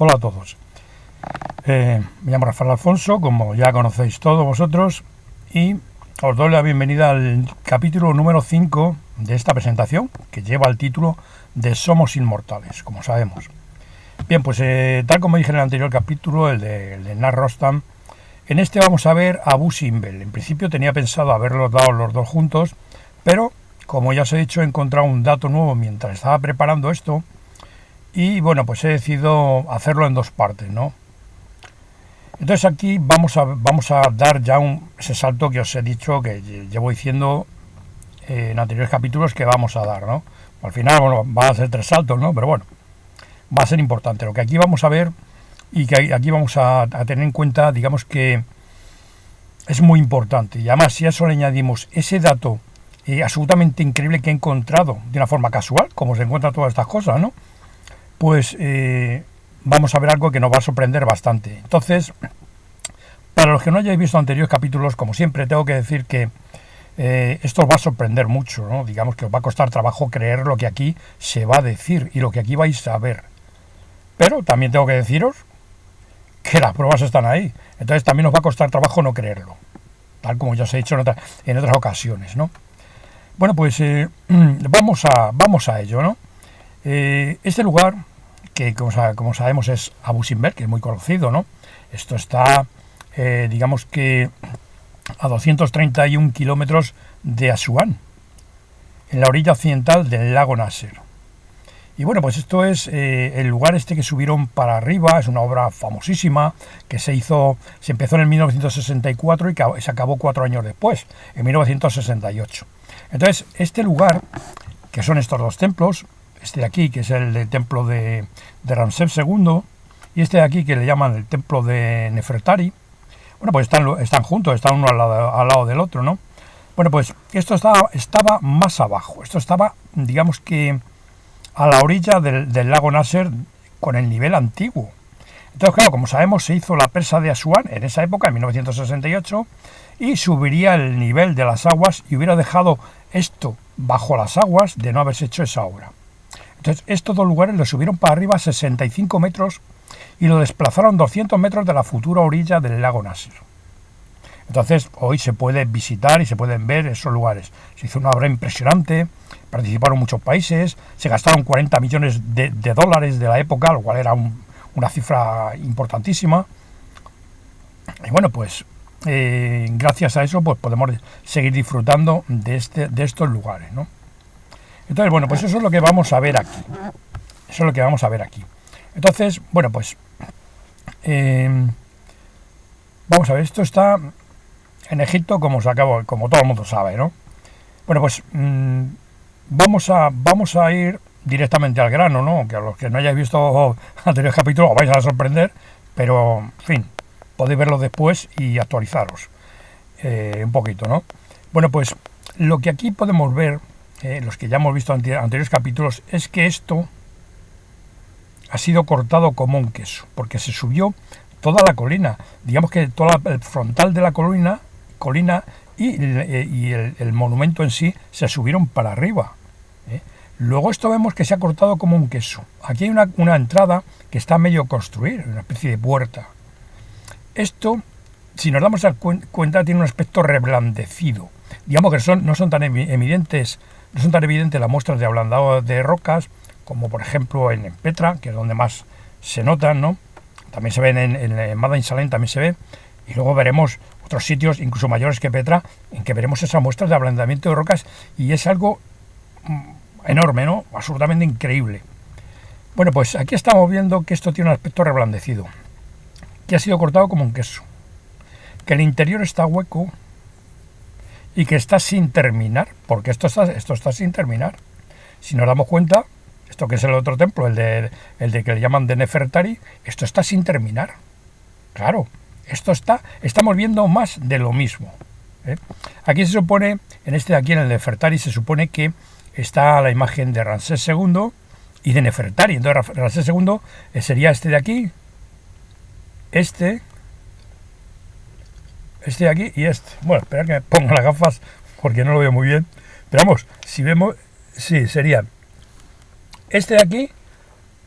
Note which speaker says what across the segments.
Speaker 1: Hola a todos. Me llamo Rafael Alfonso, como ya conocéis todos vosotros, y os doy la bienvenida al capítulo número 5 de esta presentación, que lleva el título de Somos Inmortales, como sabemos. Bien, pues tal como dije en el anterior capítulo, el de Nar Rostam, en este vamos a ver a Abu Simbel. En principio tenía pensado haberlos dado los dos juntos, pero como ya os he dicho, he encontrado un dato nuevo mientras estaba preparando esto, y bueno, pues he decidido hacerlo en dos partes, ¿no? Entonces aquí vamos a dar ya ese salto que os he dicho, que llevo diciendo en anteriores capítulos que vamos a dar, ¿no? Al final, bueno, van a ser 3 saltos, ¿no? Pero bueno, va a ser importante. Lo que aquí vamos a ver y que aquí vamos a tener en cuenta, digamos que es muy importante. Y además, si a eso le añadimos ese dato absolutamente increíble que he encontrado de una forma casual, como se encuentran todas estas cosas, ¿no? Pues vamos a ver algo que nos va a sorprender bastante. Entonces, para los que no hayáis visto anteriores capítulos, como siempre, tengo que decir que esto os va a sorprender mucho, ¿no? Digamos que os va a costar trabajo creer lo que aquí se va a decir y lo que aquí vais a ver. Pero también tengo que deciros que las pruebas están ahí. Entonces también os va a costar trabajo no creerlo, tal como ya os he dicho en otras ocasiones, ¿no? Bueno, pues vamos a ello, ¿no? Este lugar, que como sabemos es Abu Simbel, que es muy conocido, ¿no? Esto está, digamos que a 231 kilómetros de Asuán, en la orilla occidental del lago Nasser. Y bueno, pues esto es el lugar este que subieron para arriba, es una obra famosísima que se empezó en el 1964 y se acabó 4 años después, en 1968. Entonces, este lugar, que son estos dos templos, este de aquí, que es el templo de Ramsés II, y este de aquí, que le llaman el templo de Nefertari, bueno, pues están juntos, están uno al lado del otro, ¿no? Bueno, pues esto estaba más abajo, esto estaba, digamos que, a la orilla del lago Nasser, con el nivel antiguo. Entonces, claro, como sabemos, se hizo la presa de Asuán en esa época, en 1968, y subiría el nivel de las aguas y hubiera dejado esto bajo las aguas de no haberse hecho esa obra. Entonces, estos dos lugares lo subieron para arriba 65 metros y lo desplazaron 200 metros de la futura orilla del lago Nasser. Entonces, hoy se puede visitar y se pueden ver esos lugares. Se hizo una obra impresionante, participaron muchos países, se gastaron 40 millones de dólares de la época, lo cual era una cifra importantísima. Y bueno, pues gracias a eso pues podemos seguir disfrutando de estos lugares, ¿no? Entonces, bueno, pues eso es lo que vamos a ver aquí. Eso es lo que vamos a ver aquí. Entonces, bueno, pues vamos a ver, esto está en Egipto, como todo el mundo sabe, ¿no? Bueno, pues vamos a ir directamente al grano, ¿no? Que a los que no hayáis visto anteriores capítulos os vais a sorprender, pero, en fin, podéis verlo después y actualizaros un poquito, ¿no? Bueno, pues lo que aquí podemos ver, los que ya hemos visto anteriores capítulos, es que esto ha sido cortado como un queso, porque se subió toda la colina, digamos que toda el frontal de la colina y el monumento en sí se subieron para arriba. Luego esto vemos que se ha cortado como un queso. Aquí hay una entrada que está medio construir, una especie de puerta. Esto, si nos damos cuenta, tiene un aspecto reblandecido. Digamos que no son tan evidentes las muestras de ablandado de rocas, como por ejemplo en Petra, que es donde más se notan, ¿no? También se ven en Madain Salem, también se ve, y luego veremos otros sitios, incluso mayores que Petra, en que veremos esas muestras de ablandamiento de rocas, y es algo enorme, ¿no? Absolutamente increíble. Bueno, pues aquí estamos viendo que esto tiene un aspecto reblandecido, que ha sido cortado como un queso, que el interior está hueco y que está sin terminar, porque esto está sin terminar. Si nos damos cuenta, esto que es el otro templo, el de que le llaman de Nefertari, esto está sin terminar. Claro, estamos viendo más de lo mismo, ¿eh? Aquí se supone, en este de aquí, en el Nefertari, se supone que está la imagen de Ramsés II y de Nefertari. Entonces Ramsés II sería este de aquí, este de aquí y este. Bueno, esperad que me ponga las gafas porque no lo veo muy bien. Pero vamos, si vemos, sí, serían este de aquí,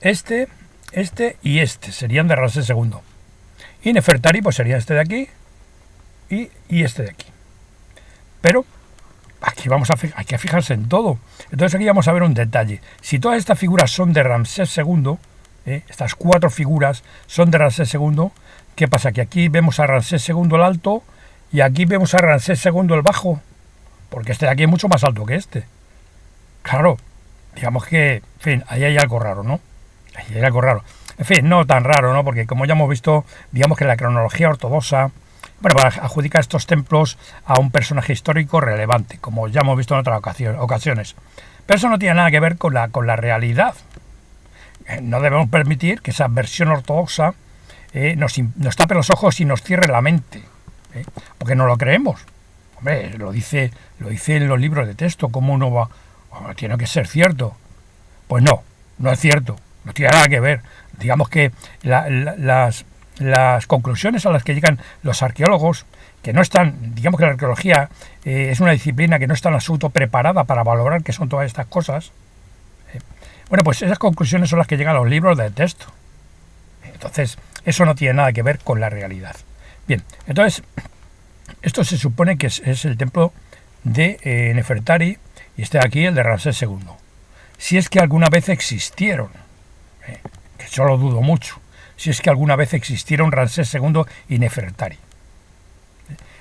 Speaker 1: este este y este serían de Ramsés II. Y Nefertari pues sería este de aquí y este de aquí. Pero aquí hay que fijarse en todo. Entonces aquí vamos a ver un detalle. Si todas estas figuras son de Ramsés II, estas 4 figuras son de Ramsés II, ¿qué pasa? Que aquí vemos a Ramsés II el alto y aquí vemos a Ramsés II el bajo, porque este de aquí es mucho más alto que este. Claro, digamos que, en fin, ahí hay algo raro, ¿no? Ahí hay algo raro. En fin, no tan raro, ¿no? Porque como ya hemos visto, digamos que la cronología ortodoxa, bueno, adjudica estos templos a un personaje histórico relevante, como ya hemos visto en otras ocasiones. Pero eso no tiene nada que ver con la realidad. No debemos permitir que esa versión ortodoxa nos tape los ojos y nos cierre la mente, porque no lo creemos. Hombre, lo dice en los libros de texto, ¿cómo uno va? Tiene que ser cierto. Pues no es cierto, no tiene nada que ver. Digamos que las conclusiones a las que llegan los arqueólogos, que no están, digamos que la arqueología es una disciplina que no está en absoluto preparada para valorar qué son todas estas cosas, bueno, pues esas conclusiones son las que llegan a los libros de texto. Entonces, eso no tiene nada que ver con la realidad. Bien, entonces, esto se supone que es el templo de Nefertari, y este de aquí el de Ramsés II. Si es que alguna vez existieron, que yo lo dudo mucho, si es que alguna vez existieron Ramsés II y Nefertari.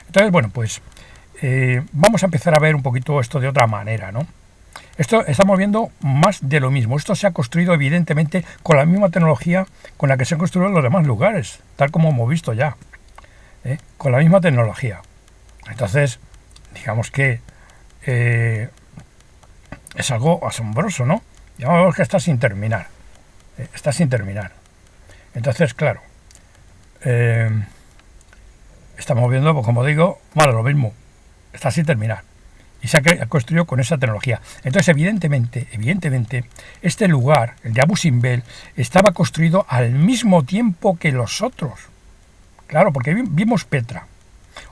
Speaker 1: Entonces, bueno, pues vamos a empezar a ver un poquito esto de otra manera, ¿no? Esto estamos viendo más de lo mismo. Esto se ha construido evidentemente con la misma tecnología con la que se han construido los demás lugares, tal como hemos visto ya, con la misma tecnología. Entonces, digamos que es algo asombroso, ¿no? Digamos que está sin terminar. Está sin terminar. Entonces, claro, estamos viendo, pues, como digo, lo mismo. Está sin terminar. Y se ha construido con esa tecnología. Entonces, evidentemente, este lugar, el de Abu Simbel, estaba construido al mismo tiempo que los otros. Claro, porque vimos Petra,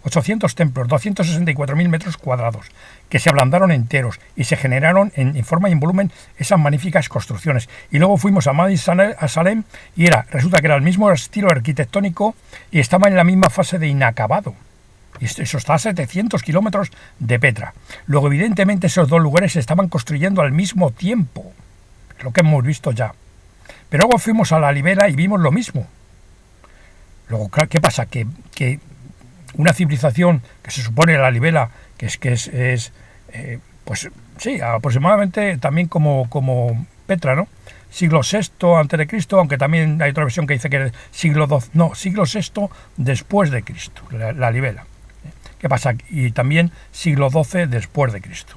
Speaker 1: 800 templos, 264.000 metros cuadrados, que se ablandaron enteros y se generaron en forma y en volumen esas magníficas construcciones. Y luego fuimos a Madi Salem y resulta que era el mismo estilo arquitectónico y estaba en la misma fase de inacabado. Y eso está a 700 kilómetros de Petra. Luego, evidentemente, esos dos lugares se estaban construyendo al mismo tiempo, es lo que hemos visto ya. Pero luego fuimos a la Libela y vimos lo mismo. Luego, ¿qué pasa? Que una civilización que se supone la Libela, pues sí, aproximadamente también como Petra, ¿no? Siglo VI antes de Cristo, aunque también hay otra versión que dice que es siglo VI después de Cristo, la Libela. ¿Qué pasa? Y también siglo XII después de Cristo.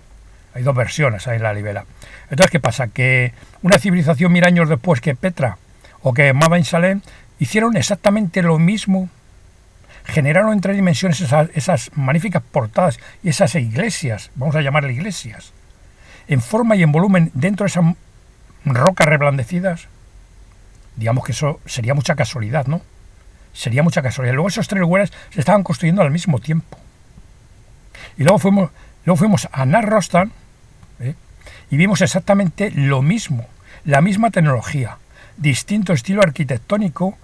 Speaker 1: Hay dos versiones ahí en la Libela. Entonces, ¿qué pasa? Que una civilización 1000 años después que Petra o que Madi Salem hicieron exactamente lo mismo. Generaron en 3 dimensiones esas magníficas portadas y esas iglesias, vamos a llamarle iglesias, en forma y en volumen dentro de esas rocas reblandecidas. Digamos que eso sería mucha casualidad, ¿no? Sería mucha casualidad. Luego esos 3 lugares se estaban construyendo al mismo tiempo. Y luego fuimos a Nar Rostan, y vimos exactamente lo mismo, la misma tecnología, distinto estilo arquitectónico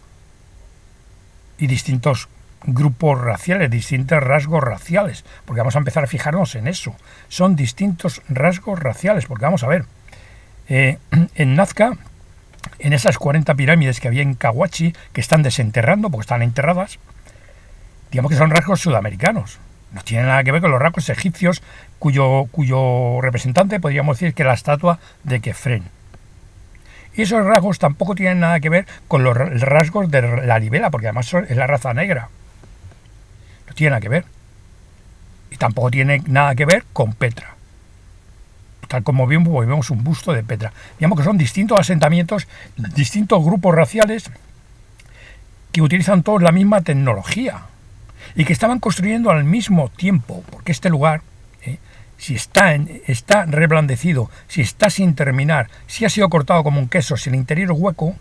Speaker 1: y distintos grupos raciales, distintos rasgos raciales, porque vamos a empezar a fijarnos en eso. Son distintos rasgos raciales, porque vamos a ver, en Nazca, en esas 40 pirámides que había en Cahuachi, que están desenterrando, porque están enterradas, digamos que son rasgos sudamericanos. No tiene nada que ver con los rasgos egipcios, cuyo representante podríamos decir que la estatua de Kefren. Y esos rasgos tampoco tienen nada que ver con los rasgos de la Libela, porque además es la raza negra. No tiene nada que ver. Y tampoco tiene nada que ver con Petra. Tal como vemos un busto de Petra. Digamos que son distintos asentamientos, distintos grupos raciales que utilizan todos la misma tecnología y que estaban construyendo al mismo tiempo, porque este lugar, si está reblandecido, si está sin terminar, si ha sido cortado como un queso, si el interior es hueco,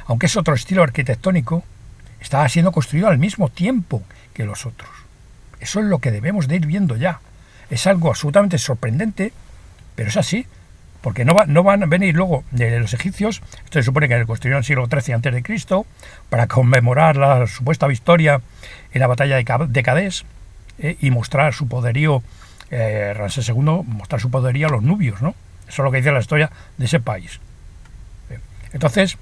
Speaker 1: aunque es otro estilo arquitectónico, está siendo construido al mismo tiempo que los otros. Eso es lo que debemos de ir viendo ya. Es algo absolutamente sorprendente, pero es así, porque no van a venir luego de los egipcios. Esto se supone que construyeron en el siglo XIII a.C. para conmemorar la supuesta victoria en la batalla de Cadés, y mostrar su poderío, Ramsés II, mostrar su poderío a los nubios, ¿no? Eso es lo que dice la historia de ese país. Entonces,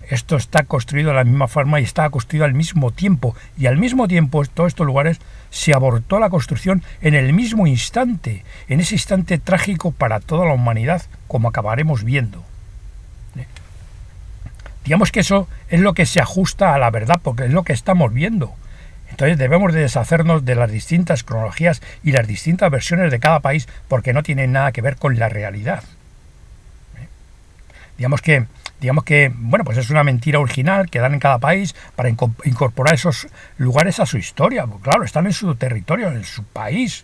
Speaker 1: esto está construido de la misma forma y está construido al mismo tiempo. Y al mismo tiempo, en todos estos lugares, se abortó la construcción en el mismo instante, en ese instante trágico para toda la humanidad, como acabaremos viendo. Digamos que eso es lo que se ajusta a la verdad, porque es lo que estamos viendo. Entonces debemos de deshacernos de las distintas cronologías y las distintas versiones de cada país, porque no tienen nada que ver con la realidad. Digamos que, bueno, pues es una mentira original que dan en cada país para incorporar esos lugares a su historia. Pues claro, están en su territorio, en su país.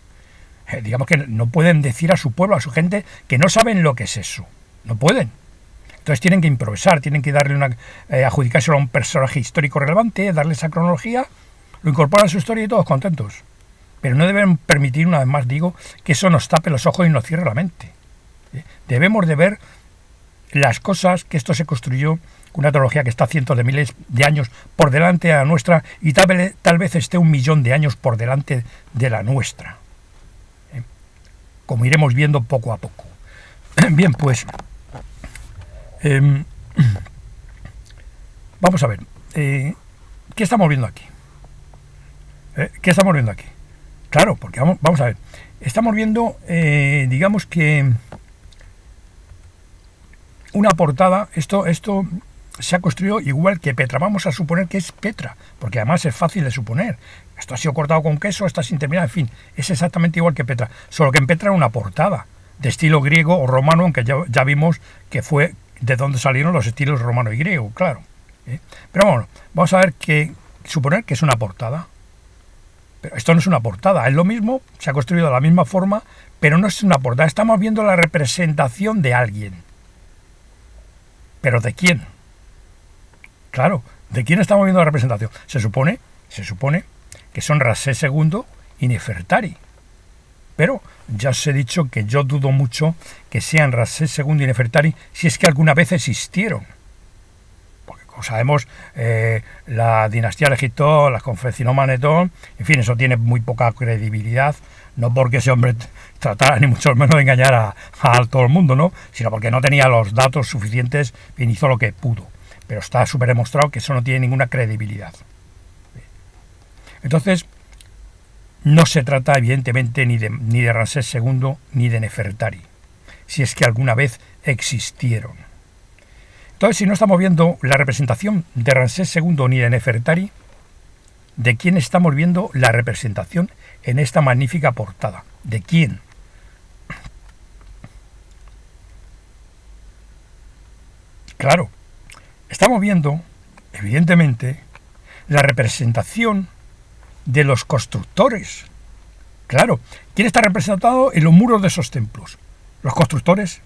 Speaker 1: Digamos que no pueden decir a su pueblo, a su gente, que no saben lo que es eso. No pueden. Entonces tienen que improvisar, tienen que darle adjudicárselo a un personaje histórico relevante, darle esa cronología, lo incorporan a su historia y todos contentos. Pero no deben permitir, una vez más digo, que eso nos tape los ojos y nos cierre la mente. Debemos de ver las cosas, que esto se construyó con una tecnología que está cientos de miles de años por delante de la nuestra, y tal vez esté 1 millón de años por delante de la nuestra. Como iremos viendo poco a poco. Bien, pues vamos a ver. ¿Qué estamos viendo aquí? ¿Qué estamos viendo aquí? Claro, porque vamos a ver. Estamos viendo, digamos que una portada. Esto se ha construido igual que Petra. Vamos a suponer que es Petra, porque además es fácil de suponer. Esto ha sido cortado con queso, está sin terminar, en fin, es exactamente igual que Petra. Solo que en Petra era una portada de estilo griego o romano, aunque ya vimos que fue de donde salieron los estilos romano y griego, claro. Pero bueno, vamos a ver suponer que es una portada. Pero esto no es una portada, es lo mismo, se ha construido de la misma forma, pero no es una portada. Estamos viendo la representación de alguien. ¿Pero de quién? Claro, ¿de quién estamos viendo la representación? Se supone que son Ramsés II y Nefertari. Pero ya os he dicho que yo dudo mucho que sean Ramsés II y Nefertari, si es que alguna vez existieron. Porque, como sabemos, la dinastía de Egipto, las confeccionó Manetón, en fin, eso tiene muy poca credibilidad, no porque ese hombre tratara ni mucho menos de engañar a todo el mundo, ¿no? Sino porque no tenía los datos suficientes y hizo lo que pudo. Pero está súper demostrado que eso no tiene ninguna credibilidad. Entonces, no se trata evidentemente ni de Ramsés II ni de Nefertari, si es que alguna vez existieron. Entonces, si no estamos viendo la representación de Ramsés II ni de Nefertari, ¿de quién estamos viendo la representación en esta magnífica portada? ¿De quién? Claro, estamos viendo, evidentemente, la representación de los constructores. Claro, ¿quién está representado en los muros de esos templos? Los constructores.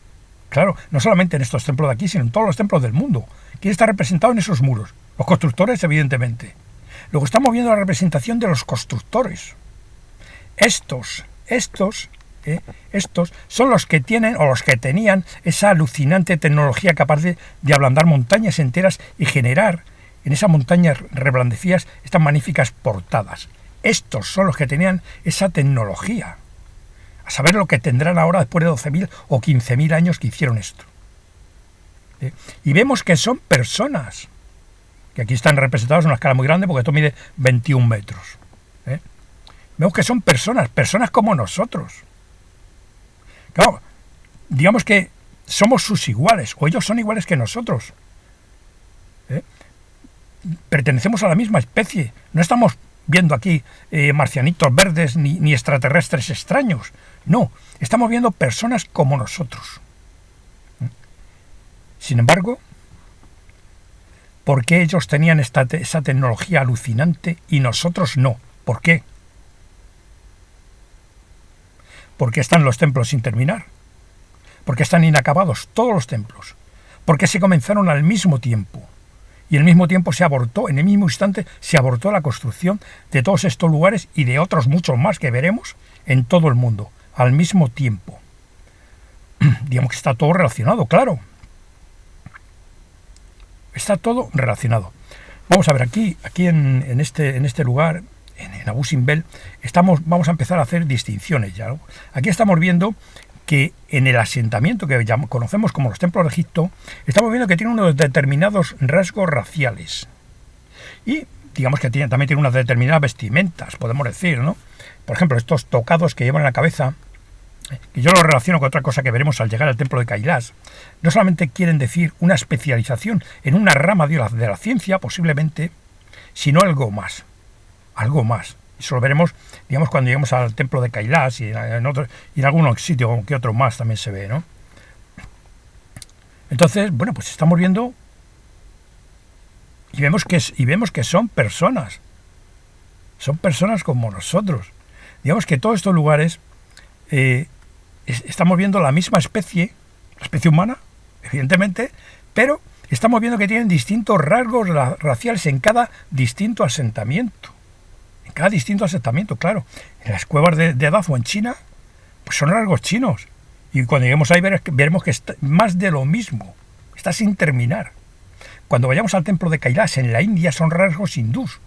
Speaker 1: Claro, no solamente en estos templos de aquí, sino en todos los templos del mundo. ¿Quién está representado en esos muros? Los constructores, evidentemente. Luego estamos viendo la representación de los constructores. Estos son los que tienen o los que tenían esa alucinante tecnología capaz de ablandar montañas enteras y generar en esas montañas reblandecidas estas magníficas portadas. Estos son los que tenían esa tecnología. A saber lo que tendrán ahora después de 12.000 o 15.000 años que hicieron esto. Y vemos que son personas, que aquí están representados en una escala muy grande porque esto mide 21 metros. Vemos que son personas como nosotros. Claro, digamos que somos sus iguales, o ellos son iguales que nosotros. Pertenecemos a la misma especie. No estamos viendo aquí marcianitos verdes ni extraterrestres extraños. No, estamos viendo personas como nosotros. Sin embargo, ¿por qué ellos tenían esa tecnología alucinante y nosotros no? ¿Por qué? ¿Por qué están los templos sin terminar? ¿Por qué están inacabados todos los templos? ¿Por qué se comenzaron al mismo tiempo? Y al mismo tiempo se abortó, en el mismo instante se abortó la construcción de todos estos lugares y de otros muchos más que veremos en todo el mundo, al mismo tiempo. digamos que está todo relacionado, claro. Está todo relacionado. Vamos a ver, aquí en este lugar, en Abu Simbel, vamos a empezar a hacer distinciones ya, ¿no? Aquí estamos viendo que en el asentamiento que conocemos como los templos de Egipto, estamos viendo que tiene unos determinados rasgos raciales. Y digamos que también tiene unas determinadas vestimentas, podemos decir, ¿no? Por ejemplo, estos tocados que llevan en la cabeza, que yo lo relaciono con otra cosa que veremos al llegar al templo de Kailash, no solamente quieren decir una especialización en una rama de la ciencia, posiblemente, sino algo más. Algo más. Eso lo veremos, digamos, cuando lleguemos al templo de Kailash y en algunos sitios, que otro más también se ve, ¿no? Entonces, bueno, pues estamos viendo y vemos que son personas. Son personas como nosotros. Digamos que todos estos lugares estamos viendo la misma especie, la especie humana, evidentemente, pero estamos viendo que tienen distintos rasgos raciales en cada distinto asentamiento. En cada distinto asentamiento, claro. En las cuevas de Dafo en China, pues son rasgos chinos. Y cuando lleguemos ahí veremos que es más de lo mismo. Está sin terminar. Cuando vayamos al templo de Kailash en la India son rasgos hindús.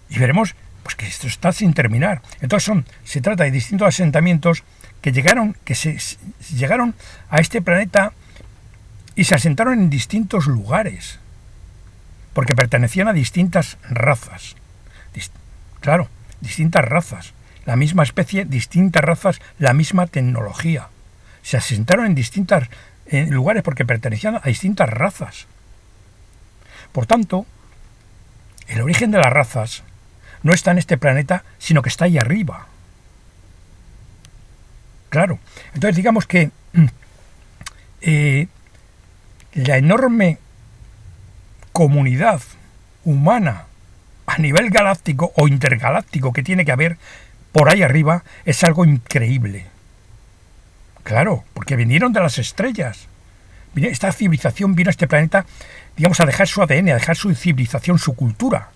Speaker 1: Y veremos pues que esto está sin terminar. Entonces se trata de distintos asentamientos que llegaron a este planeta y se asentaron en distintos lugares, porque pertenecían a distintas razas. Claro, distintas razas. La misma especie, distintas razas, la misma tecnología. Se asentaron en distintos lugares porque pertenecían a distintas razas. Por tanto, el origen de las razas no está en este planeta, sino que está ahí arriba. Claro. Entonces digamos que la enorme comunidad humana a nivel galáctico o intergaláctico que tiene que haber por ahí arriba es algo increíble. Claro, porque vinieron de las estrellas. Esta civilización vino a este planeta, digamos, a dejar su ADN, a dejar su civilización, su cultura.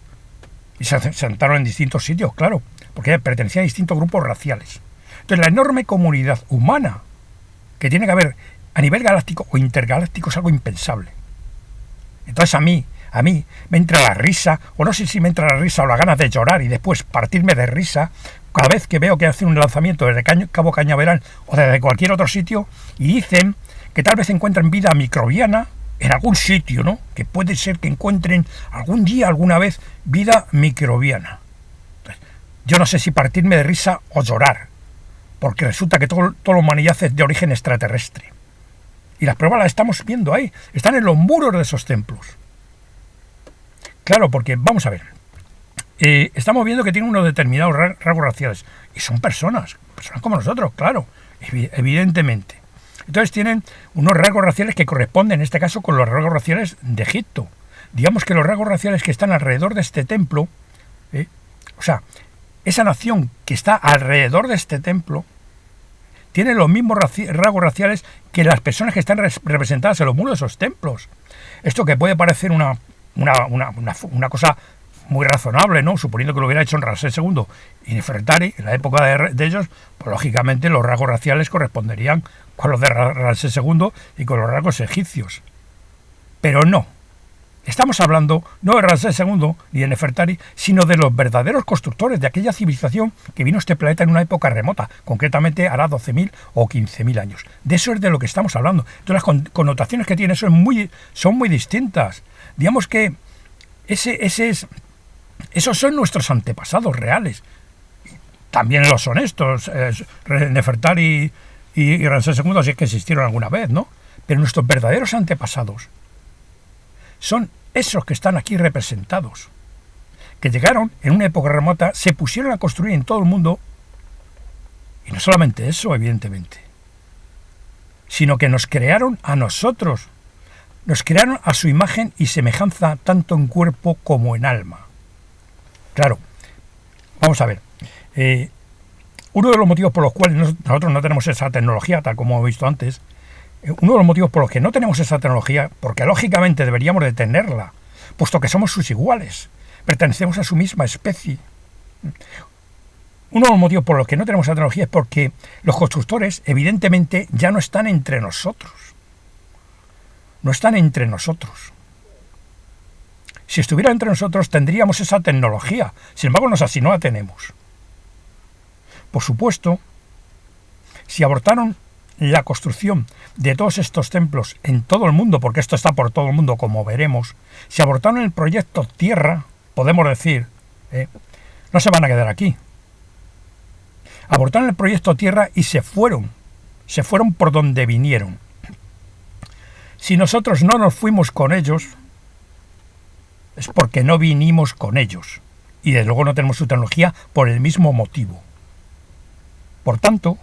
Speaker 1: Y se asentaron en distintos sitios, claro, porque pertenecían a distintos grupos raciales. Entonces, la enorme comunidad humana que tiene que haber a nivel galáctico o intergaláctico es algo impensable. Entonces, a mí me entra la risa, o no sé si me entra la risa o la ganas de llorar y después partirme de risa cada vez que veo que hacen un lanzamiento desde Cabo Cañaveral o desde cualquier otro sitio y dicen que tal vez encuentran vida microbiana en algún sitio, ¿no? Que puede ser que encuentren algún día, alguna vez, vida microbiana. Entonces, yo no sé si partirme de risa o llorar, porque resulta que toda la humanidad es de origen extraterrestre. Y las pruebas las estamos viendo ahí, están en los muros de esos templos. Claro, porque, vamos a ver, estamos viendo que tienen unos determinados rasgos raciales, y son personas como nosotros, claro, evidentemente. Entonces tienen unos rasgos raciales que corresponden, en este caso, con los rasgos raciales de Egipto. Digamos que los rasgos raciales que están alrededor de este templo, o sea, esa nación que está alrededor de este templo, tiene los mismos rasgos raciales que las personas que están representadas en los muros de esos templos. Esto que puede parecer una cosa muy razonable, ¿no? Suponiendo que lo hubiera hecho en Ramsés II y Nefertari, en la época de ellos, pues lógicamente los rasgos raciales corresponderían con los de Ramsés II y con los rasgos egipcios. Pero no. Estamos hablando no de Ramsés II ni de Nefertari, sino de los verdaderos constructores de aquella civilización que vino a este planeta en una época remota, concretamente hará 12.000 o 15.000 años. De eso es de lo que estamos hablando. Entonces las connotaciones que tiene eso son muy distintas. Digamos que esos son nuestros antepasados reales. También lo son estos, Nefertari y Ramsés II, así es que existieron alguna vez, ¿no? Pero nuestros verdaderos antepasados son esos que están aquí representados, que llegaron en una época remota, se pusieron a construir en todo el mundo, y no solamente eso, evidentemente, sino que nos crearon a nosotros, nos crearon a su imagen y semejanza, tanto en cuerpo como en alma. Claro, vamos a ver, uno de los motivos por los cuales nosotros no tenemos esa tecnología, tal como hemos visto antes, uno de los motivos por los que no tenemos esa tecnología, porque lógicamente deberíamos de tenerla, puesto que somos sus iguales, pertenecemos a su misma especie. Uno de los motivos por los que no tenemos esa tecnología es porque los constructores, evidentemente, ya no están entre nosotros. No están entre nosotros. Si estuviera entre nosotros, tendríamos esa tecnología. Sin embargo, así no la tenemos. Por supuesto, si abortaron la construcción de todos estos templos en todo el mundo, porque esto está por todo el mundo, como veremos, si abortaron el proyecto Tierra, podemos decir, no se van a quedar aquí. Abortaron el proyecto Tierra y se fueron por donde vinieron. Si nosotros no nos fuimos con ellos, es porque no vinimos con ellos, y desde luego no tenemos su tecnología por el mismo motivo. Por tanto,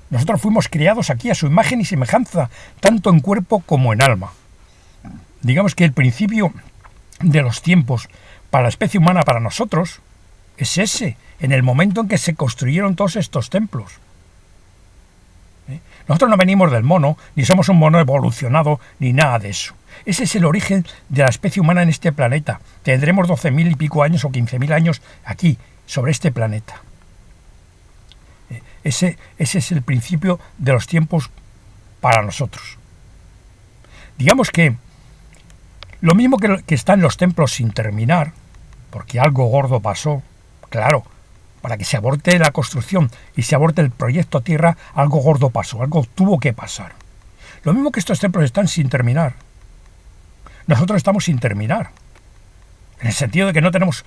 Speaker 1: nosotros fuimos criados aquí a su imagen y semejanza, tanto en cuerpo como en alma. Digamos que el principio de los tiempos para la especie humana, para nosotros, es ese, en el momento en que se construyeron todos estos templos. Nosotros no venimos del mono, ni somos un mono evolucionado, ni nada de eso. Ese es el origen de la especie humana en este planeta. Tendremos 12.000 y pico años o 15.000 años aquí, sobre este planeta. Ese es el principio de los tiempos para nosotros. Digamos que lo mismo que están los templos sin terminar, porque algo gordo pasó, claro, para que se aborte la construcción y se aborte el proyecto Tierra, algo gordo pasó, algo tuvo que pasar. Lo mismo que estos templos están sin terminar, nosotros estamos sin terminar. En el sentido de que no tenemos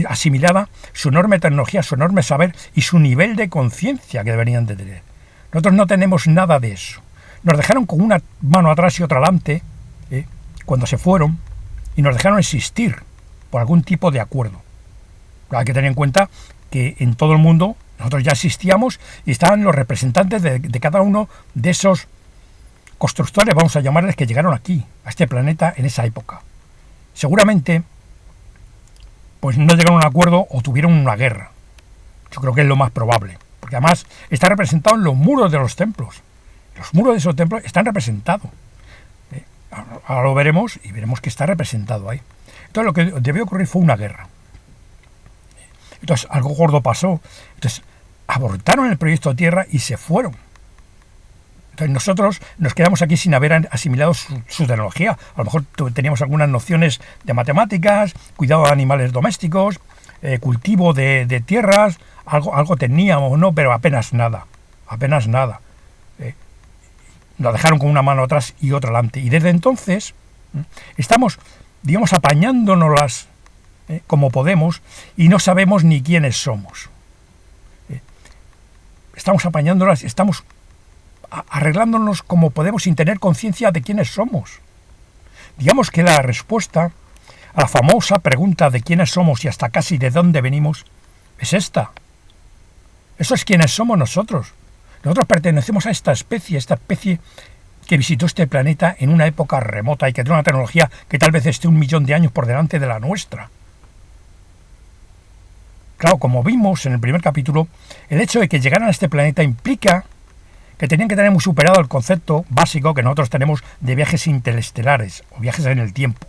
Speaker 1: asimilada su enorme tecnología, su enorme saber y su nivel de conciencia que deberían de tener. Nosotros no tenemos nada de eso. Nos dejaron con una mano atrás y otra adelante, cuando se fueron, y nos dejaron existir por algún tipo de acuerdo. Hay que tener en cuenta que en todo el mundo nosotros ya existíamos y estaban los representantes de cada uno de esos constructores, vamos a llamarles, que llegaron aquí, a este planeta en esa época. Seguramente pues no llegaron a un acuerdo o tuvieron una guerra. Yo creo que es lo más probable, porque además está representado en los muros de los templos. Los muros de esos templos están representados. Ahora lo veremos y veremos que está representado ahí. Entonces lo que debió ocurrir fue una guerra. Entonces algo gordo pasó. Entonces abortaron el proyecto Tierra y se fueron. Entonces nosotros nos quedamos aquí sin haber asimilado su tecnología. A lo mejor teníamos algunas nociones de matemáticas, cuidado de animales domésticos, cultivo de tierras, algo teníamos, ¿no? Pero apenas nada. Nos dejaron con una mano atrás y otra adelante. Y desde entonces estamos, digamos, apañándonos como podemos y no sabemos ni quiénes somos. Estamos apañándolas, estamos arreglándonos como podemos sin tener conciencia de quiénes somos. Digamos que la respuesta a la famosa pregunta de quiénes somos y hasta casi de dónde venimos es esta. Eso es quiénes somos nosotros. Nosotros pertenecemos a esta especie que visitó este planeta en una época remota y que tiene una tecnología que tal vez esté 1 millón de años por delante de la nuestra. Claro, como vimos en el primer capítulo, el hecho de que llegaran a este planeta implica que tenían que tener muy superado el concepto básico que nosotros tenemos de viajes interestelares o viajes en el tiempo.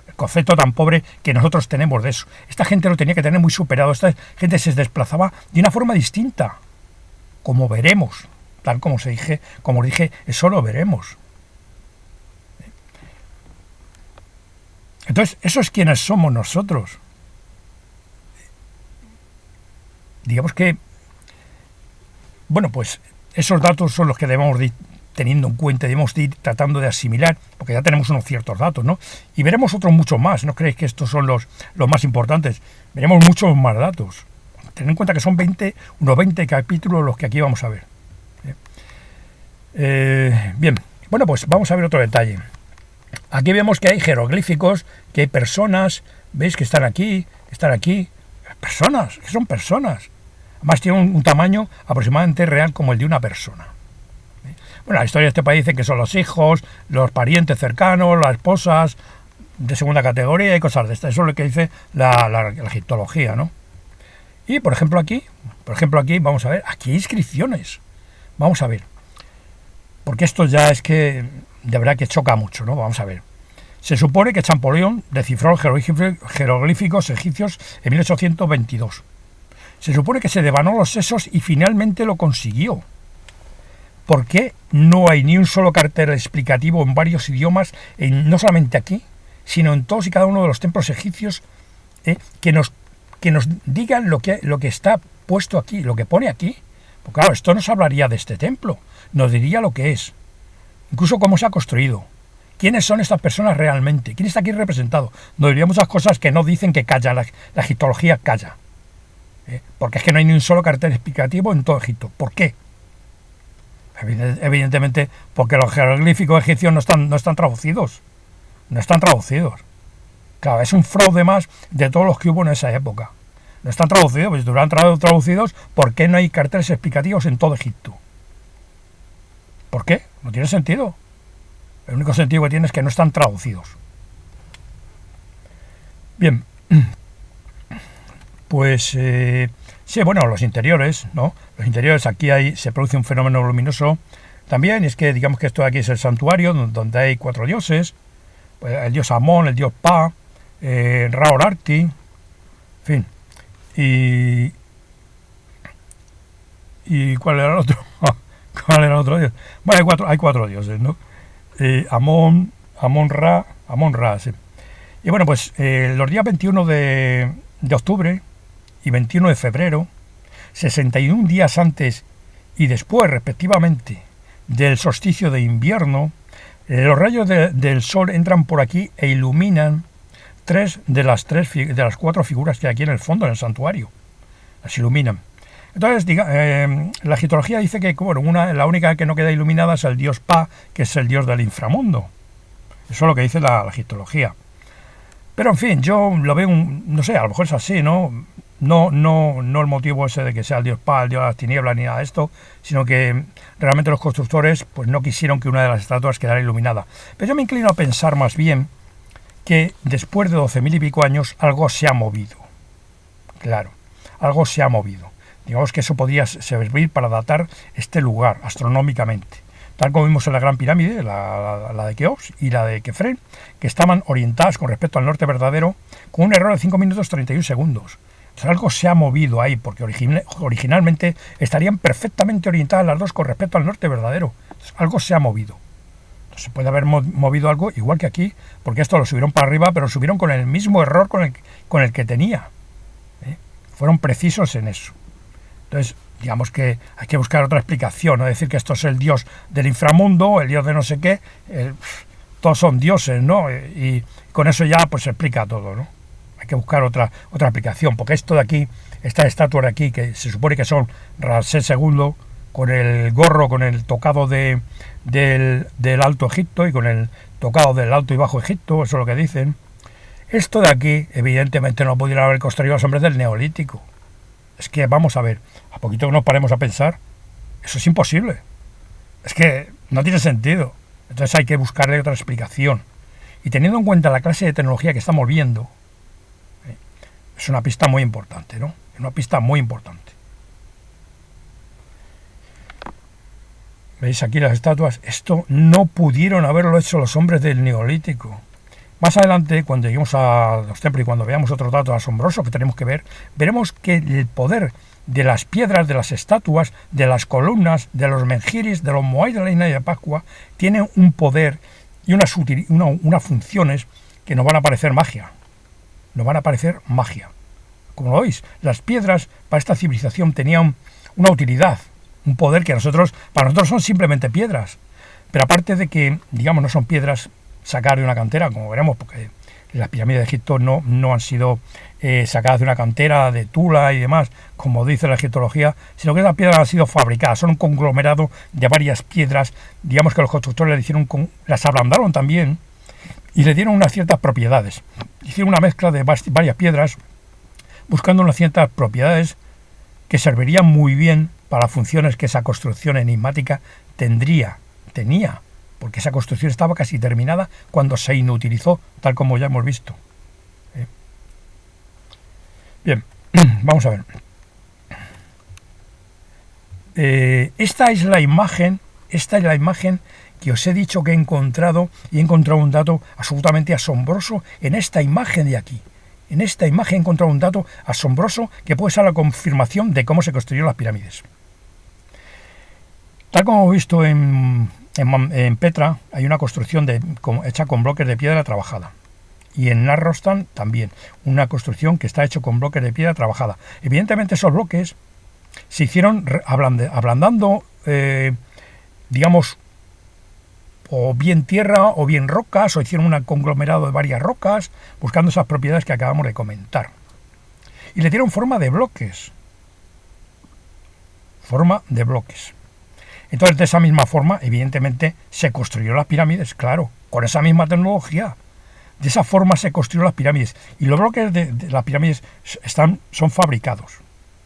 Speaker 1: El concepto tan pobre que nosotros tenemos de eso. Esta gente lo tenía que tener muy superado. Esta gente se desplazaba de una forma distinta, como veremos. Tal como dije, eso lo veremos. Entonces, eso es quienes somos nosotros. Digamos que, bueno, pues esos datos son los que debemos de ir teniendo en cuenta, debemos de ir tratando de asimilar, porque ya tenemos unos ciertos datos, ¿no? Y veremos otros muchos más, no creéis que estos son los más importantes, veremos muchos más datos. Tened en cuenta que son unos 20 capítulos los que aquí vamos a ver. Bien, bueno, pues vamos a ver otro detalle. Aquí vemos que hay jeroglíficos, que hay personas, veis que están aquí, personas, que son personas. Además tienen un tamaño aproximadamente real como el de una persona. Bueno, la historia de este país dice que son los hijos, los parientes cercanos, las esposas de segunda categoría y cosas de estas. Eso es lo que dice la egiptología, ¿no? Y por ejemplo aquí, vamos a ver, aquí hay inscripciones. Vamos a ver. Porque esto ya es que de verdad que choca mucho, ¿no? Vamos a ver. Se supone que Champollion descifró los jeroglíficos egipcios en 1822. Se supone que se devanó los sesos y finalmente lo consiguió. ¿Por qué no hay ni un solo cartel explicativo en varios idiomas, no solamente aquí, sino en todos y cada uno de los templos egipcios, que nos digan lo que está puesto aquí, lo que pone aquí? Pues claro, esto nos hablaría de este templo, nos diría lo que es, incluso cómo se ha construido, quiénes son estas personas realmente, quién está aquí representado. Nos diría muchas cosas que no dicen que calla, la egiptología calla. Porque es que no hay ni un solo cartel explicativo en todo Egipto. ¿Por qué? Evidentemente porque los jeroglíficos egipcios no están traducidos. No están traducidos. Claro, es un fraude más de todos los que hubo en esa época. No están traducidos, pues si estuvieran traducidos, ¿por qué no hay carteles explicativos en todo Egipto? ¿Por qué? No tiene sentido. El único sentido que tiene es que no están traducidos. Bien. Pues sí, bueno, los interiores, ¿no? Los interiores, aquí se produce un fenómeno luminoso también, y es que digamos que esto de aquí es el santuario donde hay 4 dioses, pues el dios Amón, el dios Pa, Ra-Horarti, en fin, y ¿cuál era el otro? ¿Cuál era el otro dios? Bueno, hay cuatro dioses, ¿no? Amón, Amón-Ra, sí. Y bueno, pues los días 21 de octubre y 21 de febrero, 61 días antes y después, respectivamente, del solsticio de invierno, los rayos del sol entran por aquí e iluminan 3 de las 4 figuras que hay aquí en el fondo, en el santuario. Las iluminan. Entonces, la egiptología dice que la única que no queda iluminada es el dios Pa, que es el dios del inframundo. Eso es lo que dice la egiptología. Pero en fin, yo lo veo, no sé, a lo mejor es así, ¿no? No el motivo ese de que sea el dios Pa, el dios de las tinieblas, ni nada de esto, sino que realmente los constructores pues no quisieron que una de las estatuas quedara iluminada. Pero yo me inclino a pensar más bien que después de 12.000 y pico años algo se ha movido. Claro, algo se ha movido. Digamos que eso podría servir para datar este lugar astronómicamente. Tal como vimos en la Gran Pirámide, la de Keops y la de Kefren, que estaban orientadas con respecto al norte verdadero con un error de 5 minutos 31 segundos. Entonces algo se ha movido ahí, porque originalmente estarían perfectamente orientadas las dos con respecto al norte verdadero. Entonces, algo se ha movido. Entonces, se puede haber movido algo igual que aquí, porque esto lo subieron para arriba, pero lo subieron con el mismo error con el que tenía. Fueron precisos en eso. Entonces, digamos que hay que buscar otra explicación, no decir que esto es el dios del inframundo, el dios de no sé qué, todos son dioses, ¿no? Y con eso ya pues se explica todo, ¿no? Hay que buscar otra explicación, porque esto de aquí, esta estatua de aquí, que se supone que son Ramsés II, con el gorro, con el tocado del Alto Egipto y con el tocado del Alto y Bajo Egipto, eso es lo que dicen. Esto de aquí, evidentemente, no pudieron haber construido los hombres del Neolítico. Es que, vamos a ver, a poquito que nos paremos a pensar, eso es imposible. Es que no tiene sentido. Entonces hay que buscarle otra explicación. Y teniendo en cuenta la clase de tecnología que estamos viendo, es una pista muy importante, ¿no? Es una pista muy importante. ¿Veis aquí las estatuas? Esto no pudieron haberlo hecho los hombres del Neolítico. Más adelante, cuando lleguemos a los templos y cuando veamos otro dato asombroso que tenemos que ver, veremos que el poder de las piedras, de las estatuas, de las columnas, de los menjiris, de los moai de la isla de Pascua, tienen un poder y unas funciones que nos van a parecer magia. Nos van a parecer magia. Como lo veis, las piedras para esta civilización tenían una utilidad, un poder que para nosotros son simplemente piedras. Pero aparte de que, digamos, no son piedras sacar de una cantera, como veremos, porque las pirámides de Egipto no han sido sacadas de una cantera de Tula y demás, como dice la egiptología, sino que esas piedras han sido fabricadas, son un conglomerado de varias piedras, digamos que los constructores las ablandaron también y le dieron unas ciertas propiedades. Hicieron una mezcla de varias piedras, buscando unas ciertas propiedades que servirían muy bien para las funciones que esa construcción enigmática tenía, porque esa construcción estaba casi terminada cuando se inutilizó, tal como ya hemos visto. Bien, vamos a ver. Esta es la imagen que os he dicho que he encontrado, y he encontrado un dato absolutamente asombroso en esta imagen de aquí. En esta imagen he encontrado un dato asombroso que puede ser la confirmación de cómo se construyeron las pirámides. Tal como hemos visto en Petra, hay una construcción hecha con bloques de piedra trabajada. Y en Narrostan también, una construcción que está hecha con bloques de piedra trabajada. Evidentemente esos bloques se hicieron ablandando, digamos, o bien tierra o bien rocas, o hicieron un conglomerado de varias rocas, buscando esas propiedades que acabamos de comentar. Y le dieron forma de bloques. Forma de bloques. Entonces, de esa misma forma, evidentemente, se construyeron las pirámides, claro, con esa misma tecnología. De esa forma se construyeron las pirámides. Y los bloques de las pirámides son fabricados.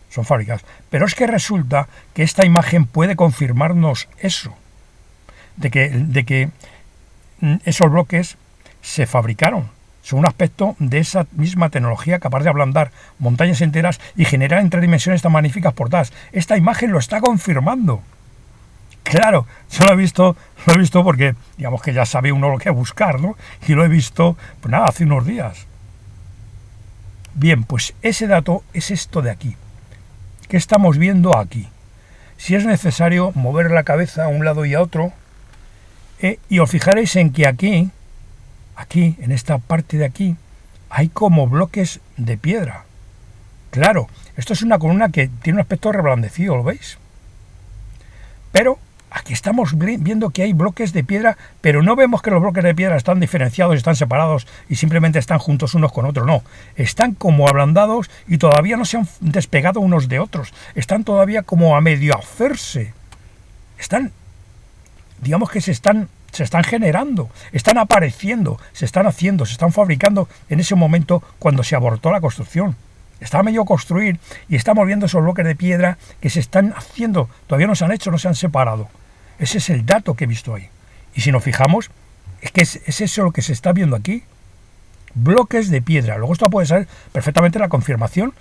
Speaker 1: Son fabricados. Pero es que resulta que esta imagen puede confirmarnos eso. De que esos bloques se fabricaron. Son un aspecto de esa misma tecnología capaz de ablandar montañas enteras y generar en 3 dimensiones tan magníficas portadas. Esta imagen lo está confirmando. Claro, yo lo he visto porque, digamos que ya sabe uno lo que buscar, ¿no? Y lo he visto, pues nada, hace unos días. Bien, pues ese dato es esto de aquí. ¿Qué estamos viendo aquí? Si es necesario mover la cabeza a un lado y a otro, y os fijaréis en que aquí, en esta parte de aquí, hay como bloques de piedra. Claro, esto es una columna que tiene un aspecto reblandecido, ¿lo veis? Pero aquí estamos viendo que hay bloques de piedra, pero no vemos que los bloques de piedra están diferenciados, están separados y simplemente están juntos unos con otros, no. Están como ablandados y todavía no se han despegado unos de otros. Están todavía como a medio hacerse. Digamos que se están generando, están apareciendo, se están haciendo, se están fabricando en ese momento cuando se abortó la construcción. Está a medio construir y estamos viendo esos bloques de piedra que se están haciendo, todavía no se han hecho, no se han separado. Ese es el dato que he visto ahí. Y si nos fijamos, es que es eso lo que se está viendo aquí. Bloques de piedra. Luego esto puede ser perfectamente la confirmación,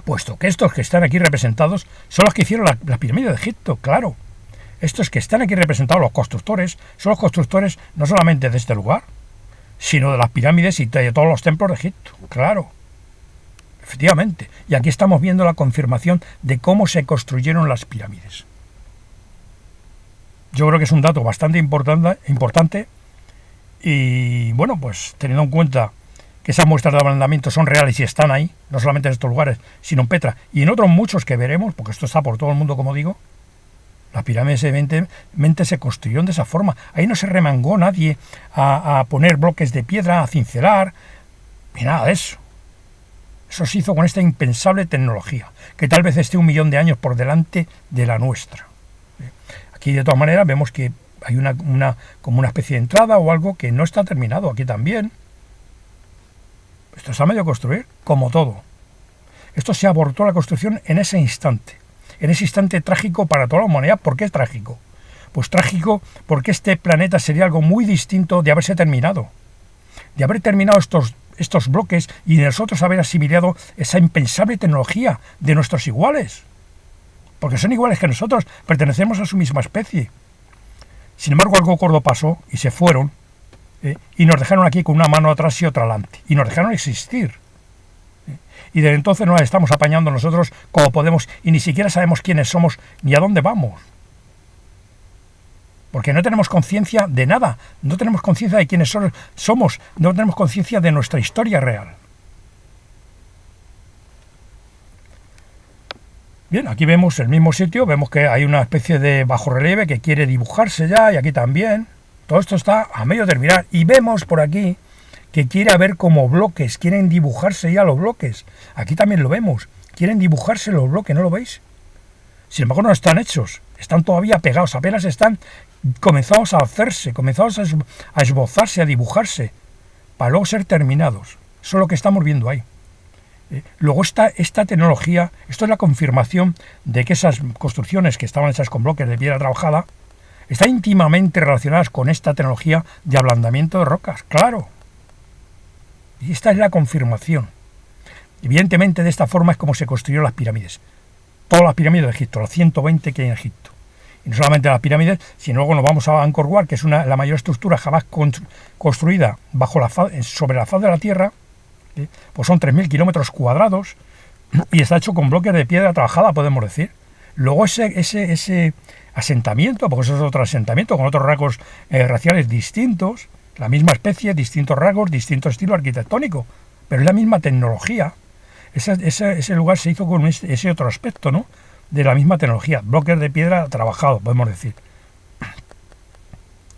Speaker 1: puesto que estos que están aquí representados son los que hicieron la pirámide de Egipto, claro. Estos que están aquí representados, los constructores, son los constructores no solamente de este lugar, sino de las pirámides y de todos los templos de Egipto, claro. Efectivamente. Y aquí estamos viendo la confirmación de cómo se construyeron las pirámides. Yo creo que es un dato bastante importante y, bueno, pues teniendo en cuenta que esas muestras de ablandamiento son reales y están ahí, no solamente en estos lugares, sino en Petra y en otros muchos que veremos, porque esto está por todo el mundo, como digo. Las pirámides evidentemente se construyeron de esa forma. Ahí no se remangó nadie a poner bloques de piedra, a cincelar, ni nada de eso. Eso se hizo con esta impensable tecnología, que tal vez esté 1.000.000 de años por delante de la nuestra. Aquí, de todas maneras, vemos que hay como una especie de entrada o algo que no está terminado. Aquí también. Esto está medio construir, como todo. Esto se abortó la construcción en ese instante trágico para toda la humanidad. ¿Por qué es trágico? Pues trágico porque este planeta sería algo muy distinto de haberse terminado. De haber terminado estos bloques y nosotros haber asimilado esa impensable tecnología de nuestros iguales. Porque son iguales que nosotros, pertenecemos a su misma especie. Sin embargo, algo gordo pasó y se fueron y nos dejaron aquí con una mano atrás y otra adelante. Y nos dejaron existir. Y desde entonces nos estamos apañando nosotros como podemos y ni siquiera sabemos quiénes somos ni a dónde vamos. Porque no tenemos conciencia de nada, no tenemos conciencia de quiénes somos, no tenemos conciencia de nuestra historia real. Bien, aquí vemos el mismo sitio, vemos que hay una especie de bajorrelieve que quiere dibujarse ya, y aquí también. Todo esto está a medio terminar y vemos por aquí que quiere haber como bloques, quieren dibujarse ya los bloques. Aquí también lo vemos, quieren dibujarse los bloques, ¿no lo veis? Sin embargo, no están hechos, están todavía pegados, apenas están comenzados a hacerse, comenzados a esbozarse, a dibujarse, para luego ser terminados. Eso es lo que estamos viendo ahí. Luego esta tecnología, esto es la confirmación de que esas construcciones que estaban hechas con bloques de piedra trabajada, están íntimamente relacionadas con esta tecnología de ablandamiento de rocas, claro. Y esta es la confirmación. Evidentemente, de esta forma es como se construyeron las pirámides. Todas las pirámides de Egipto, las 120 que hay en Egipto. Y no solamente las pirámides, sino luego nos vamos a Angkor Wat, que es la mayor estructura jamás construida sobre la faz de la Tierra, Pues son 3.000 kilómetros cuadrados y está hecho con bloques de piedra trabajada, podemos decir. Luego ese asentamiento, porque eso es otro asentamiento con otros rasgos raciales distintos, la misma especie, distintos rasgos, distinto estilo arquitectónico, pero es la misma tecnología. Ese lugar se hizo con ese otro aspecto, ¿no? De la misma tecnología, bloques de piedra trabajados, podemos decir.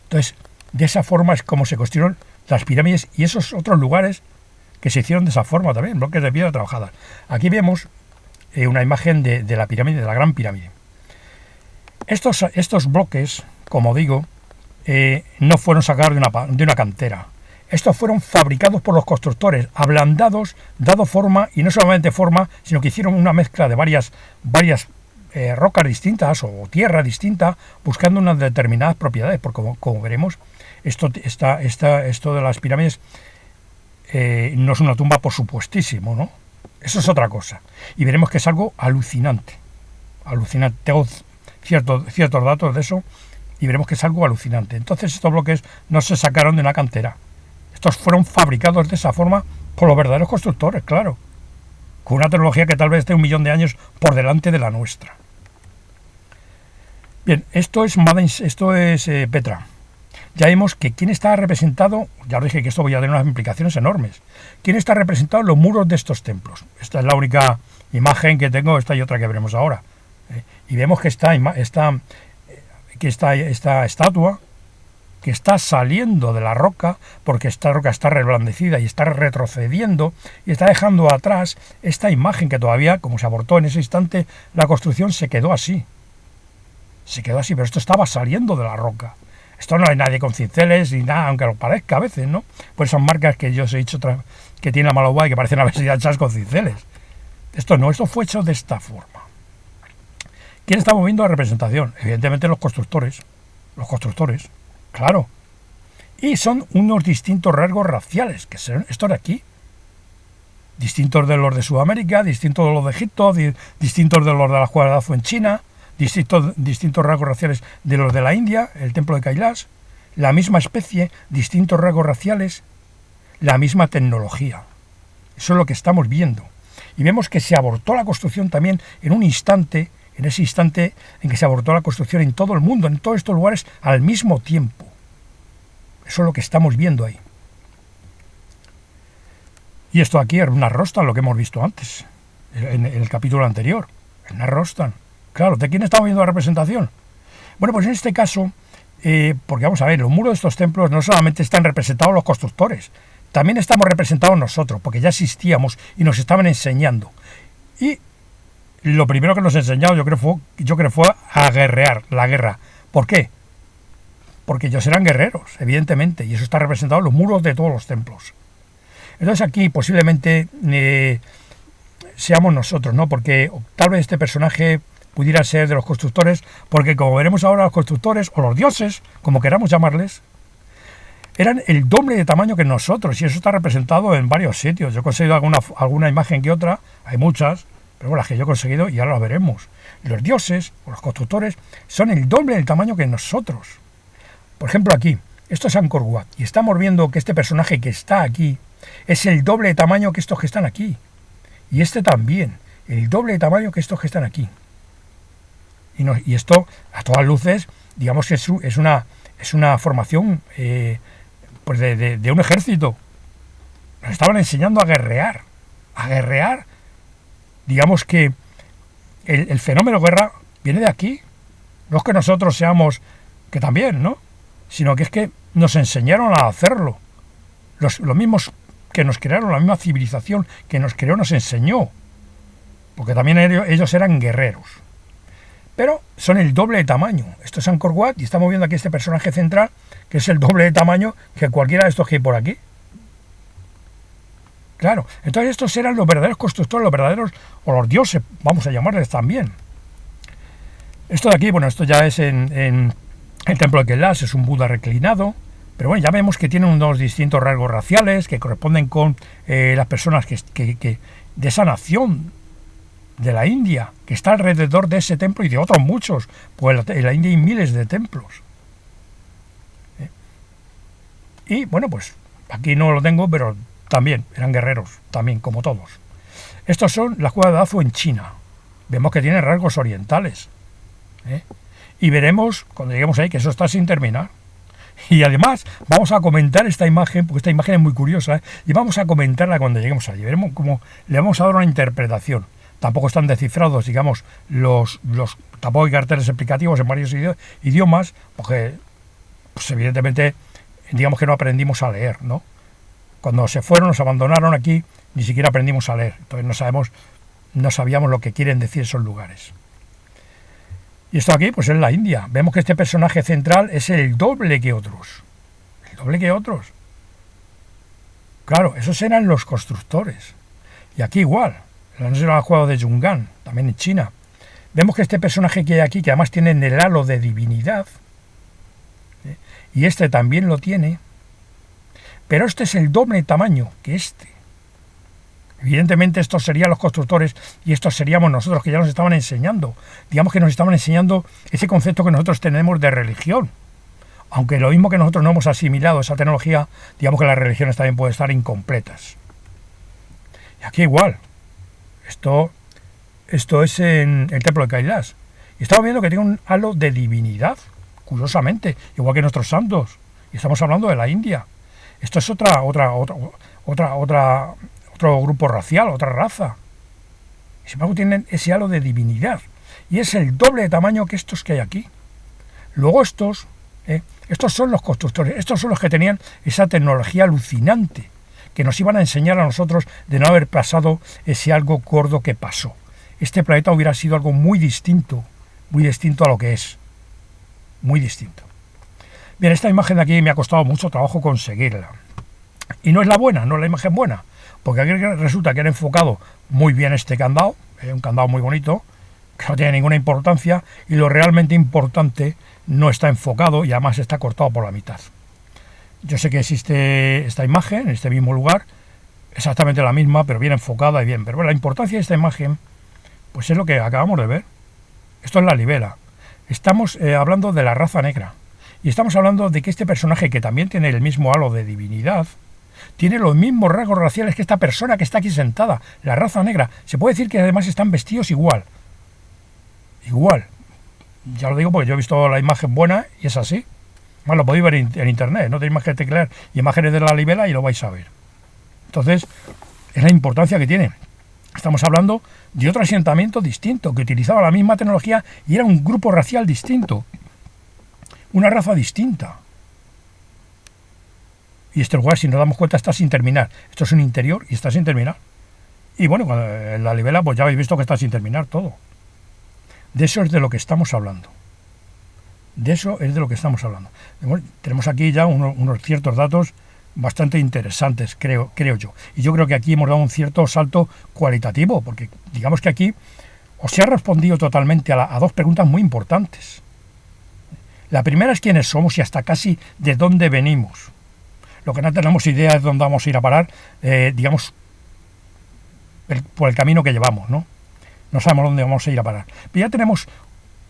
Speaker 1: Entonces, de esa forma es como se construyeron las pirámides y esos otros lugares que se hicieron de esa forma también, bloques de piedra trabajadas. Aquí vemos una imagen de la pirámide, de la Gran Pirámide. Estos bloques, como digo, no fueron sacados de una cantera. Estos fueron fabricados por los constructores, ablandados, dado forma, y no solamente forma, sino que hicieron una mezcla de varias rocas distintas o tierra distinta, buscando unas determinadas propiedades, porque como veremos, esto de las pirámides no es una tumba, por supuestísimo, ¿no? Eso es otra cosa. Y veremos que es algo alucinante. Alucinante. Tengo ciertos datos de eso y veremos que es algo alucinante. Entonces estos bloques no se sacaron de una cantera. Estos fueron fabricados de esa forma por los verdaderos constructores, claro. Con una tecnología que tal vez esté 1.000.000 de años por delante de la nuestra. Bien, esto es Petra. Ya vemos que quién está representado, ya os dije que esto voy a tener unas implicaciones enormes. ¿Quién está representado en los muros de estos templos? Esta es la única imagen que tengo, esta y otra que veremos ahora. Y vemos que esta estatua que está saliendo de la roca, porque esta roca está reblandecida y está retrocediendo y está dejando atrás esta imagen que todavía, como se abortó en ese instante, la construcción se quedó así. Se quedó así, pero esto estaba saliendo de la roca. Esto no hay nadie con cinceles ni nada, aunque lo parezca a veces, ¿no? Pues son marcas que yo os he dicho que tiene la Malauba y que parecen haber sido hechas con cinceles. Esto no, esto fue hecho de esta forma. ¿Quién está moviendo la representación? Evidentemente los constructores. Los constructores, claro. Y son unos distintos rasgos raciales, que son estos de aquí. Distintos de los de Sudamérica, distintos de los de Egipto, distintos de los de la Guadazo en China, distintos rasgos raciales de los de la India, el templo de Kailash, la misma especie, distintos rasgos raciales, la misma tecnología. Eso es lo que estamos viendo. Y vemos que se abortó la construcción también en ese instante en que se abortó la construcción en todo el mundo, en todos estos lugares al mismo tiempo. Eso es lo que estamos viendo ahí. Y esto aquí es una Rostan, lo que hemos visto antes, en el capítulo anterior. Una Rostan. Claro, ¿de quién estamos viendo la representación? Bueno, pues en este caso, porque vamos a ver, los muros de estos templos no solamente están representados los constructores, también estamos representados nosotros, porque ya existíamos y nos estaban enseñando. Y lo primero que nos enseñaron, yo creo fue a guerrear, la guerra. ¿Por qué? Porque ellos eran guerreros, evidentemente, y eso está representado en los muros de todos los templos. Entonces aquí posiblemente seamos nosotros, ¿no? Porque tal vez este personaje pudiera ser de los constructores, porque como veremos ahora, los constructores, o los dioses, como queramos llamarles, eran el doble de tamaño que nosotros, y eso está representado en varios sitios. Yo he conseguido alguna imagen que otra, hay muchas, pero bueno, las que yo he conseguido y ahora las veremos. Los dioses, o los constructores, son el doble del tamaño que nosotros. Por ejemplo aquí, esto es Angkor Wat, y estamos viendo que este personaje que está aquí es el doble de tamaño que estos que están aquí. Y este también, el doble de tamaño que estos que están aquí. Y esto, a todas luces, digamos que es una formación pues de un ejército. Nos estaban enseñando a guerrear. A guerrear. Digamos que el fenómeno guerra viene de aquí. No es que nosotros seamos, que también, ¿no? Sino que es que nos enseñaron a hacerlo. Los mismos que nos crearon, la misma civilización que nos creó, nos enseñó. Porque también ellos eran guerreros. Pero son el doble de tamaño. Esto es Angkor Wat y estamos viendo aquí este personaje central que es el doble de tamaño que cualquiera de estos que hay por aquí. Claro, entonces estos eran los verdaderos constructores, los verdaderos, o los dioses, vamos a llamarles también. Esto de aquí, bueno, esto ya es en el templo de Kailash, es un Buda reclinado, pero bueno, ya vemos que tiene unos distintos rasgos raciales que corresponden con las personas que de esa nación de la India, que está alrededor de ese templo y de otros muchos, pues en la India hay miles de templos. Y bueno, pues aquí no lo tengo, pero también, eran guerreros, también, como todos. Estos son las cuevas de Azu en China. Vemos que tienen rasgos orientales. Y veremos, cuando lleguemos ahí, que eso está sin terminar. Y además, vamos a comentar esta imagen, porque esta imagen es muy curiosa, y vamos a comentarla cuando lleguemos allí. Veremos cómo le vamos a dar una interpretación. Tampoco están descifrados, digamos, tampoco hay carteles explicativos en varios idiomas, porque, pues evidentemente, digamos que no aprendimos a leer, ¿no? Cuando se fueron, nos abandonaron aquí, ni siquiera aprendimos a leer. Entonces no sabíamos lo que quieren decir esos lugares. Y esto aquí, pues es la India. Vemos que este personaje central es el doble que otros. El doble que otros. Claro, esos eran los constructores. Y aquí igual. No se lo ha jugado de Yungan, también en China. Vemos que este personaje que hay aquí, que además tiene el halo de divinidad, y este también lo tiene, pero este es el doble tamaño que este. Evidentemente estos serían los constructores y estos seríamos nosotros, que ya nos estaban enseñando. Digamos que nos estaban enseñando ese concepto que nosotros tenemos de religión. Aunque lo mismo que nosotros no hemos asimilado esa tecnología, digamos que las religiones también pueden estar incompletas. Y aquí igual. Esto es en el templo de Kailash. Y estamos viendo que tiene un halo de divinidad, curiosamente, igual que nuestros santos. Y estamos hablando de la India. Esto es otro grupo racial, otra raza. Y sin embargo tienen ese halo de divinidad. Y es el doble de tamaño que estos que hay aquí. Luego estos son los constructores. Estos son los que tenían esa tecnología alucinante, que nos iban a enseñar a nosotros de no haber pasado ese algo gordo que pasó. Este planeta hubiera sido algo muy distinto a lo que es. Muy distinto. Bien, esta imagen de aquí me ha costado mucho trabajo conseguirla. Y no es la buena, no es la imagen buena, porque aquí resulta que han enfocado muy bien este candado, un candado muy bonito, que no tiene ninguna importancia, y lo realmente importante no está enfocado y además está cortado por la mitad. Yo sé que existe esta imagen en este mismo lugar, exactamente la misma, pero bien enfocada y bien. Pero bueno, la importancia de esta imagen, pues es lo que acabamos de ver. Esto es la libela. Estamos hablando de la raza negra. Y estamos hablando de que este personaje, que también tiene el mismo halo de divinidad, tiene los mismos rasgos raciales que esta persona que está aquí sentada, la raza negra. Se puede decir que además están vestidos igual. Igual. Ya lo digo porque yo he visto la imagen buena y es así. Bueno, lo podéis ver en internet, no tenéis más que teclear imágenes de la libela y lo vais a ver. Entonces, es la importancia que tiene. Estamos hablando de otro asentamiento distinto, que utilizaba la misma tecnología y era un grupo racial distinto. Una raza distinta. Y este lugar, si nos damos cuenta, está sin terminar. Esto es un interior y está sin terminar. Y bueno, en la libela, pues ya habéis visto que está sin terminar todo. De eso es de lo que estamos hablando. De eso es de lo que estamos hablando. Tenemos aquí ya unos ciertos datos bastante interesantes, creo yo. Y yo creo que aquí hemos dado un cierto salto cualitativo, porque digamos que aquí os se ha respondido totalmente a dos preguntas muy importantes. La primera es quiénes somos y hasta casi de dónde venimos. Lo que no tenemos idea es dónde vamos a ir a parar, digamos, por el camino que llevamos, ¿no? No sabemos dónde vamos a ir a parar. Pero ya tenemos,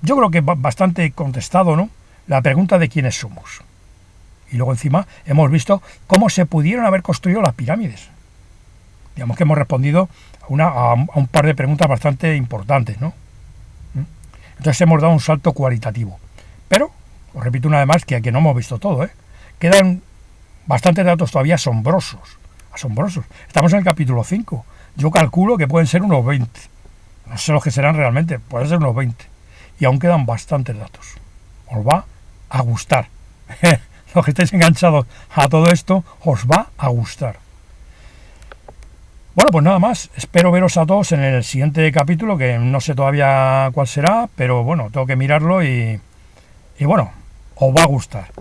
Speaker 1: yo creo que bastante contestado, ¿no?, la pregunta de quiénes somos. Y luego encima hemos visto cómo se pudieron haber construido las pirámides. Digamos que hemos respondido a un par de preguntas bastante importantes, ¿no? Entonces hemos dado un salto cualitativo. Pero, os repito una vez más, que aquí no hemos visto todo, ¿eh? Quedan bastantes datos todavía asombrosos. Asombrosos. Estamos en el capítulo 5. Yo calculo que pueden ser unos 20. No sé los que serán realmente, pueden ser unos 20. Y aún quedan bastantes datos. Os va a gustar. Los que estáis enganchados a todo esto, os va a gustar. Bueno, pues nada más. Espero veros a todos en el siguiente capítulo, que no sé todavía cuál será, pero bueno, tengo que mirarlo y bueno, os va a gustar.